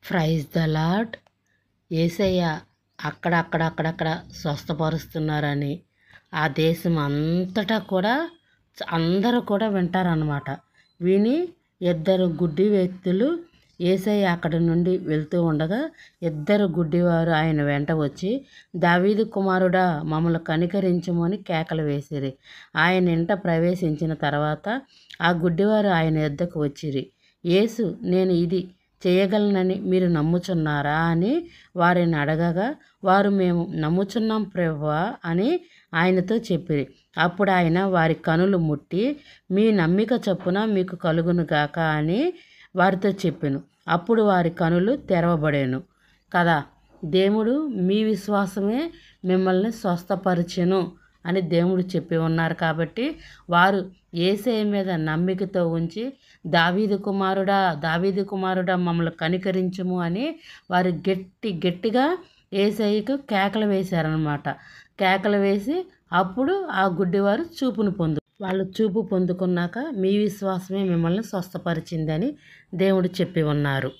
Praise the lord. యేసయ్య అక్కడక్కడ స్వస్థపరుస్తున్నారని ఆ దేశం అంతటా కూడా అందరూ కూడా వింటారన్నమాట. విని ఇద్దరు గుడ్డి వ్యక్తులు యేసయ్య అక్కడి నుండి వెళ్తూ ఉండగా ఇద్దరు గుడ్డివారు ఆయన వెంట వచ్చి, దావీదు కుమారుడా మమ్మల్ని కనికరించుమని కేకలు వేసిరి. ఆయన ఇంట ప్రవేశించిన తర్వాత ఆ గుడ్డివారు ఆయన యొద్దకు వచ్చిరి. యేసు, నేను ఇది చేయగలనని మీరు నమ్ముచున్నారా అని వారిని అడగగా, వారు మేము నమ్ముచున్నాం ప్రభువా అని ఆయనతో చెప్పిరి. అప్పుడు ఆయన వారి కనులు ముట్టి, మీ నమ్మిక చొప్పున మీకు కలుగును గాక అని వారితో చెప్పెను. అప్పుడు వారి కనులు తెరవబడెను కదా. దేవుడు మీ విశ్వాసమే మిమ్మల్ని స్వస్థపరిచెను అని దేవుడు చెప్పి ఉన్నారు. కాబట్టి వారు యేసయ్య మీద నమ్మికతో ఉంచి, దావీదు కుమారుడా మమ్మల్ని కనికరించుము అని వారు గట్టిగా యేసయ్యకు కేకలు వేశారనమాట. కేకలు వేసి అప్పుడు ఆ గుడ్డివారు వాళ్ళు చూపు పొందుకున్నాక మీ విశ్వాసమే మిమ్మల్ని స్వస్థపరిచిందని దేవుడు చెప్పి ఉన్నారు.